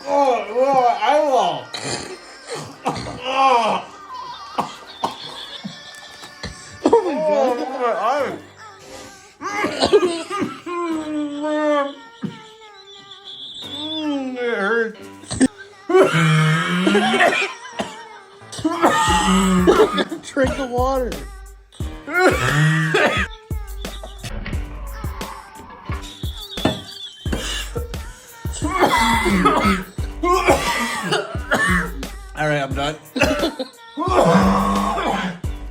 eyeball. Oh my god. My eye. It hurts. Drink the water. All right, I'm done.